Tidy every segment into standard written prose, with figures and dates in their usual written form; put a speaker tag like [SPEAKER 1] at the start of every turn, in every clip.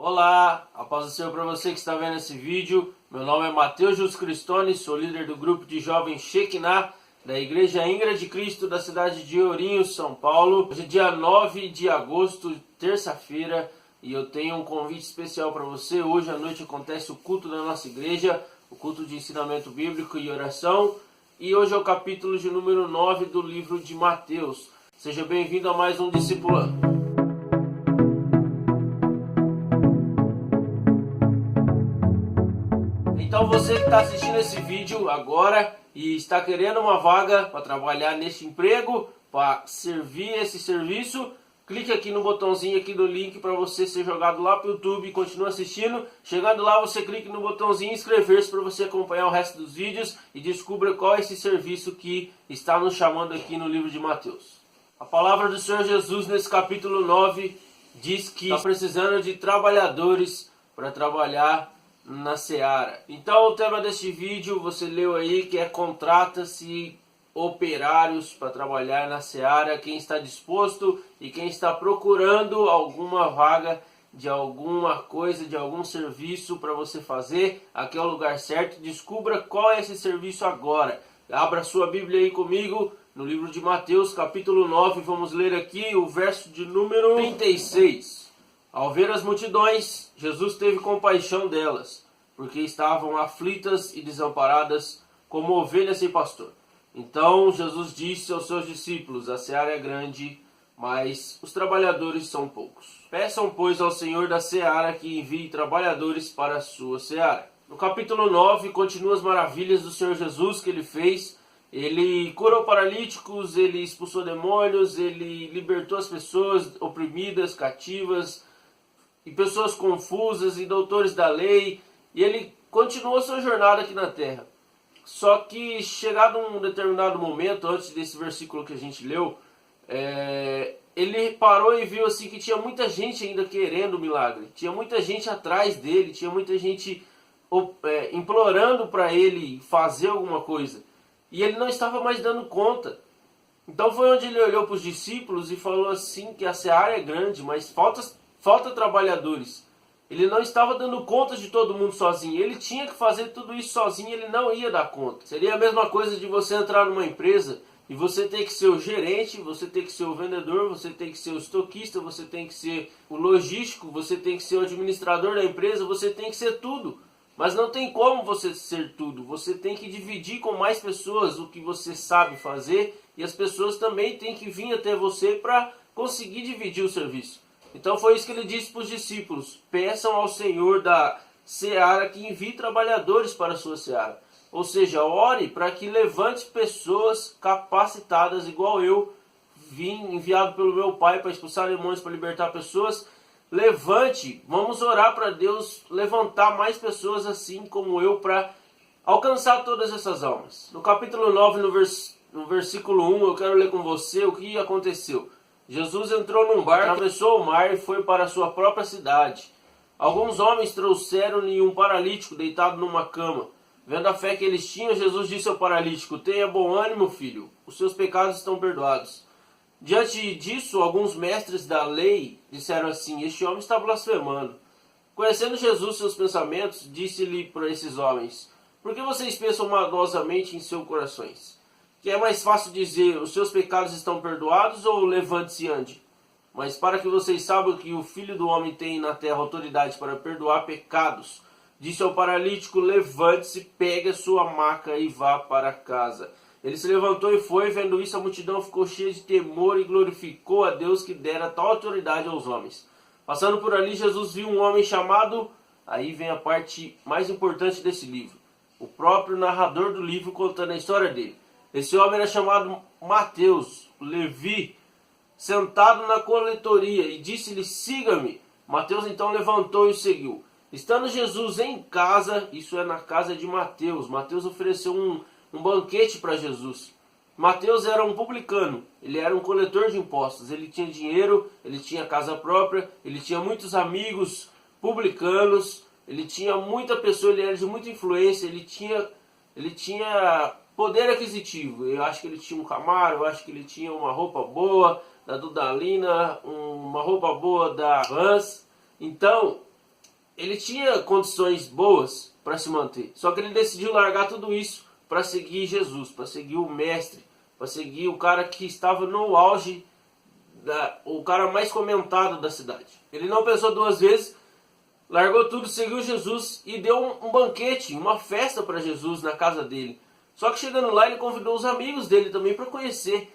[SPEAKER 1] Olá, a paz do Senhor para você que está vendo esse vídeo. Meu nome é Mateus Jus Cristoni, sou líder do grupo de jovens Shekinah da Igreja Angra de Cristo da cidade de Ourinhos, São Paulo. Hoje é dia 9 de agosto, terça-feira, e eu tenho um convite especial para você. Hoje à noite acontece o culto da nossa igreja, o culto de ensinamento bíblico e oração. E hoje é o capítulo de número 9 do livro de Mateus. Seja bem-vindo a mais um Discipulando. Então você que está assistindo esse vídeo agora e está querendo uma vaga para trabalhar neste emprego, para servir esse serviço, clique aqui no botãozinho aqui do link para você ser jogado lá para o YouTube e continue assistindo. Chegando lá você clique no botãozinho inscrever-se para você acompanhar o resto dos vídeos e descubra qual é esse serviço que está nos chamando aqui no livro de Mateus. A palavra do Senhor Jesus nesse capítulo 9 diz que está precisando de trabalhadores para trabalhar na seara. Então o tema deste vídeo, você leu aí, que é contrata-se operários para trabalhar na seara. Quem está disposto e quem está procurando alguma vaga de alguma coisa, de algum serviço para você fazer, aqui é o lugar certo. Descubra qual é esse serviço agora. Abra sua Bíblia aí comigo no livro de Mateus, capítulo 9. Vamos ler aqui o verso de número 36. Ao ver as multidões, Jesus teve compaixão delas, porque estavam aflitas e desamparadas, como ovelhas sem pastor. Então Jesus disse aos seus discípulos: a seara é grande, mas os trabalhadores são poucos. Peçam, pois, ao Senhor da seara que envie trabalhadores para a sua seara. No capítulo 9, continua as maravilhas do Senhor Jesus que ele fez. Ele curou paralíticos, ele expulsou demônios, ele libertou as pessoas oprimidas, cativas, e pessoas confusas, e doutores da lei, e ele continuou sua jornada aqui na terra. Só que chegado um determinado momento, antes desse versículo que a gente leu, ele parou e viu assim que tinha muita gente ainda querendo o milagre, tinha muita gente atrás dele, tinha muita gente implorando para ele fazer alguma coisa, e ele não estava mais dando conta. Então foi onde ele olhou para os discípulos e falou assim que a seara é grande, mas falta trabalhadores. Ele não estava dando conta de todo mundo sozinho. Ele tinha que fazer tudo isso sozinho, ele não ia dar conta. Seria a mesma coisa de você entrar numa empresa e você ter que ser o gerente, você ter que ser o vendedor, você tem que ser o estoquista, você tem que ser o logístico, você tem que ser o administrador da empresa, você tem que ser tudo. Mas não tem como você ser tudo. Você tem que dividir com mais pessoas o que você sabe fazer, e as pessoas também têm que vir até você para conseguir dividir o serviço. Então foi isso que ele disse para os discípulos: peçam ao Senhor da seara que envie trabalhadores para a sua seara. Ou seja, ore para que levante pessoas capacitadas, igual eu vim enviado pelo meu Pai para expulsar demônios, para libertar pessoas. Levante, vamos orar para Deus levantar mais pessoas assim como eu para alcançar todas essas almas. No capítulo 9, no versículo 1, eu quero ler com você o que aconteceu. Jesus entrou num barco, atravessou o mar e foi para a sua própria cidade. Alguns homens trouxeram-lhe um paralítico deitado numa cama. Vendo a fé que eles tinham, Jesus disse ao paralítico: tenha bom ânimo, filho, os seus pecados estão perdoados. Diante disso, alguns mestres da lei disseram assim: este homem está blasfemando. Conhecendo Jesus seus pensamentos, disse-lhe para esses homens: por que vocês pensam maldosamente em seus corações? Que é mais fácil dizer: os seus pecados estão perdoados, ou levante-se e ande? Mas para que vocês saibam que o Filho do Homem tem na terra autoridade para perdoar pecados, disse ao paralítico: levante-se, pegue a sua maca e vá para casa. Ele se levantou e foi. Vendo isso, a multidão ficou cheia de temor e glorificou a Deus que dera tal autoridade aos homens. Passando por ali, Jesus viu um homem chamado... Aí vem a parte mais importante desse livro. O próprio narrador do livro contando a história dele. Esse homem era chamado Mateus, Levi, sentado na coletoria, e disse-lhe: siga-me. Mateus então levantou e o seguiu. Estando Jesus em casa, isso é na casa de Mateus, Mateus ofereceu um banquete para Jesus. Mateus era um publicano, ele era um coletor de impostos, ele tinha dinheiro, ele tinha casa própria, ele tinha muitos amigos publicanos, ele tinha muita pessoa, ele era de muita influência, ele tinha poder aquisitivo. Eu acho que ele tinha um Camaro, eu acho que ele tinha uma roupa boa da Dudalina, uma roupa boa da Vans. Então, ele tinha condições boas para se manter. Só que ele decidiu largar tudo isso para seguir Jesus, para seguir o mestre, para seguir o cara que estava no auge, o cara mais comentado da cidade. Ele não pensou duas vezes, largou tudo, seguiu Jesus e deu um banquete, uma festa para Jesus na casa dele. Só que chegando lá, ele convidou os amigos dele também para conhecer.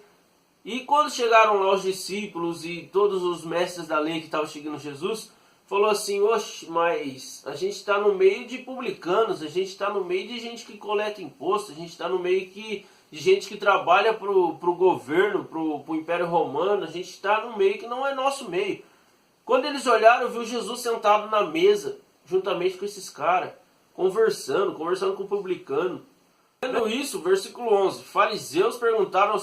[SPEAKER 1] E quando chegaram lá os discípulos e todos os mestres da lei que estavam seguindo Jesus, falou assim: oxe, mas a gente está no meio de publicanos, a gente está no meio de gente que coleta imposto, a gente está no meio de gente que trabalha para o governo, para o Império Romano, a gente está no meio que não é nosso meio. Quando eles olharam, viu Jesus sentado na mesa, juntamente com esses caras, conversando com o publicano. Vendo isso, versículo 11, fariseus perguntaram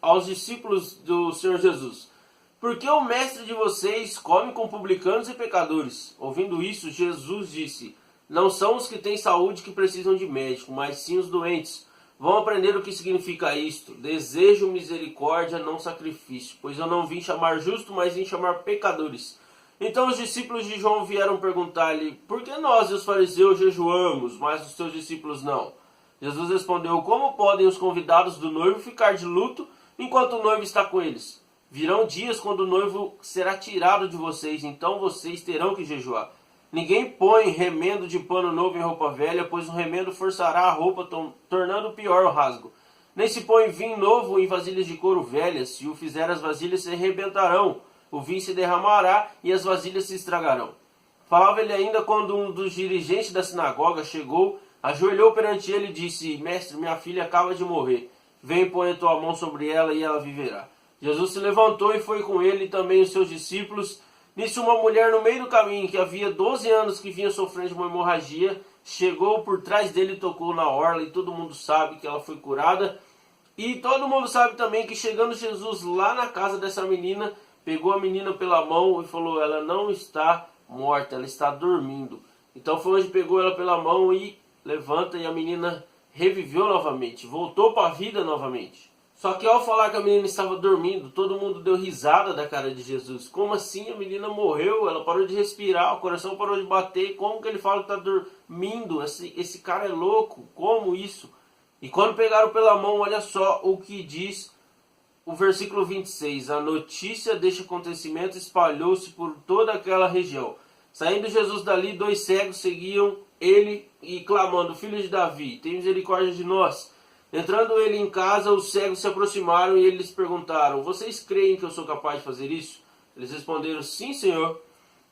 [SPEAKER 1] aos discípulos do Senhor Jesus: por que o mestre de vocês come com publicanos e pecadores? Ouvindo isso, Jesus disse: não são os que têm saúde que precisam de médico, mas sim os doentes. Vão aprender o que significa isto: desejo misericórdia, não sacrifício, pois eu não vim chamar justo, mas vim chamar pecadores. Então os discípulos de João vieram perguntar-lhe: por que nós e os fariseus jejuamos, mas os teus discípulos não? Jesus respondeu: como podem os convidados do noivo ficar de luto enquanto o noivo está com eles? Virão dias quando o noivo será tirado de vocês, então vocês terão que jejuar. Ninguém põe remendo de pano novo em roupa velha, pois o remendo forçará a roupa, tornando pior o rasgo. Nem se põe vinho novo em vasilhas de couro velhas. Se o fizer, as vasilhas se arrebentarão, o vinho se derramará e as vasilhas se estragarão. Falava ele ainda quando um dos dirigentes da sinagoga chegou, ajoelhou perante ele e disse: mestre, minha filha acaba de morrer. Vem e põe a tua mão sobre ela e ela viverá. Jesus se levantou e foi com ele e também os seus discípulos. Nisso uma mulher no meio do caminho, que havia 12 anos que vinha sofrendo de uma hemorragia, chegou por trás dele e tocou na orla, e todo mundo sabe que ela foi curada. E todo mundo sabe também que chegando Jesus lá na casa dessa menina, pegou a menina pela mão e falou: ela não está morta, ela está dormindo. Então foi onde pegou ela pela mão e levanta, e a menina reviveu novamente, voltou para a vida novamente. Só que ao falar que a menina estava dormindo, todo mundo deu risada da cara de Jesus. Como assim? A menina morreu, ela parou de respirar, o coração parou de bater. Como que ele fala que está dormindo? Esse cara é louco, como isso? E quando pegaram pela mão, olha só o que diz o versículo 26. A notícia deste acontecimento espalhou-se por toda aquela região. Saindo Jesus dali, 2 cegos seguiam ele e clamando: filho de Davi, tem misericórdia de nós. Entrando ele em casa, os cegos se aproximaram e eles perguntaram: vocês creem que eu sou capaz de fazer isso? Eles responderam: sim, Senhor.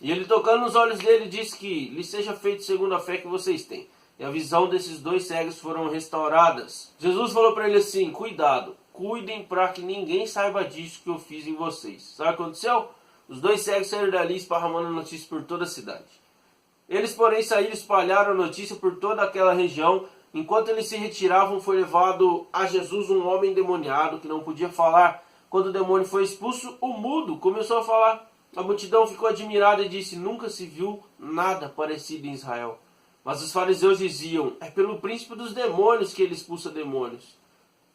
[SPEAKER 1] E ele, tocando nos olhos dele, disse que lhe seja feito segundo a fé que vocês têm. E a visão desses 2 cegos foram restauradas. Jesus falou para ele assim: cuidado, cuidem para que ninguém saiba disso que eu fiz em vocês. Sabe o que aconteceu? Os 2 cegos saíram dali esparramando a notícia por toda a cidade. Eles, porém, saíram e espalharam a notícia por toda aquela região. Enquanto eles se retiravam, foi levado a Jesus um homem endemoniado que não podia falar. Quando o demônio foi expulso, o mudo começou a falar. A multidão ficou admirada e disse: nunca se viu nada parecido em Israel. Mas os fariseus diziam: é pelo príncipe dos demônios que ele expulsa demônios.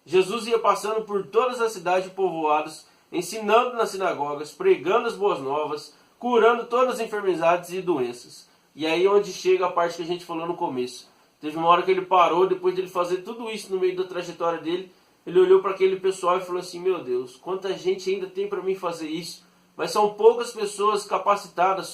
[SPEAKER 1] Jesus ia passando por todas as cidades e povoados, ensinando nas sinagogas, pregando as boas novas, curando todas as enfermidades e doenças. E aí onde chega a parte que a gente falou no começo. Teve uma hora que ele parou, depois de ele fazer tudo isso no meio da trajetória dele, ele olhou para aquele pessoal e falou assim: meu Deus, quanta gente ainda tem para mim fazer isso, mas são poucas pessoas capacitadas,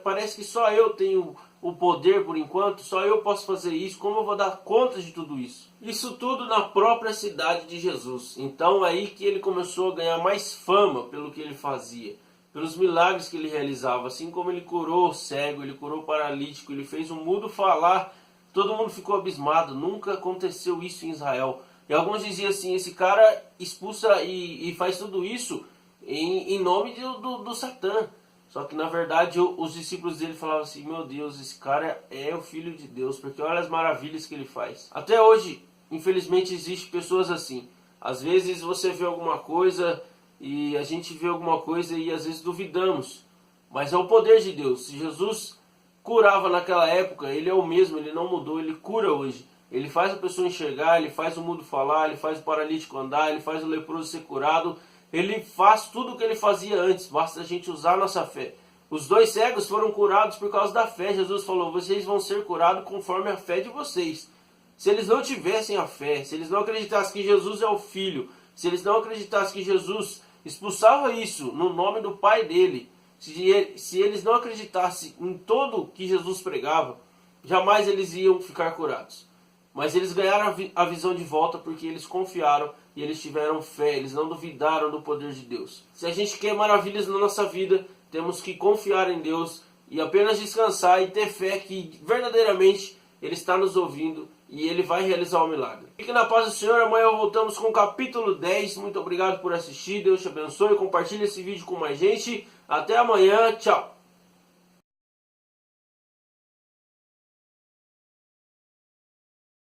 [SPEAKER 1] parece que só eu tenho o poder por enquanto, só eu posso fazer isso, como eu vou dar conta de tudo isso? Isso tudo na própria cidade de Jesus. Então aí que ele começou a ganhar mais fama pelo que ele fazia, pelos milagres que ele realizava, assim como ele curou o cego, ele curou o paralítico, ele fez o mudo falar. Todo mundo ficou abismado, nunca aconteceu isso em Israel. E alguns diziam assim: esse cara expulsa e faz tudo isso em nome do Satã. Só que na verdade os discípulos dele falavam assim: meu Deus, esse cara é o Filho de Deus, porque olha as maravilhas que ele faz. Até hoje, infelizmente, existem pessoas assim. Às vezes você vê alguma coisa e a gente vê alguma coisa e às vezes duvidamos. Mas é o poder de Deus. Se Jesus curava naquela época, ele é o mesmo, ele não mudou, ele cura hoje. Ele faz a pessoa enxergar, ele faz o mudo falar, ele faz o paralítico andar, ele faz o leproso ser curado. Ele faz tudo o que ele fazia antes, basta a gente usar a nossa fé. Os 2 cegos foram curados por causa da fé. Jesus falou, vocês vão ser curados conforme a fé de vocês. Se eles não tivessem a fé, se eles não acreditassem que Jesus é o Filho, se eles não acreditassem que Jesus expulsava isso no nome do Pai dele, se eles não acreditassem em tudo que Jesus pregava, jamais eles iam ficar curados. Mas eles ganharam a visão de volta porque eles confiaram e eles tiveram fé, eles não duvidaram do poder de Deus. Se a gente quer maravilhas na nossa vida, temos que confiar em Deus e apenas descansar e ter fé que verdadeiramente Ele está nos ouvindo e Ele vai realizar o milagre. Fique na paz do Senhor, amanhã voltamos com o capítulo 10. Muito obrigado por assistir, Deus te abençoe, compartilhe esse vídeo com mais gente. Até amanhã, tchau!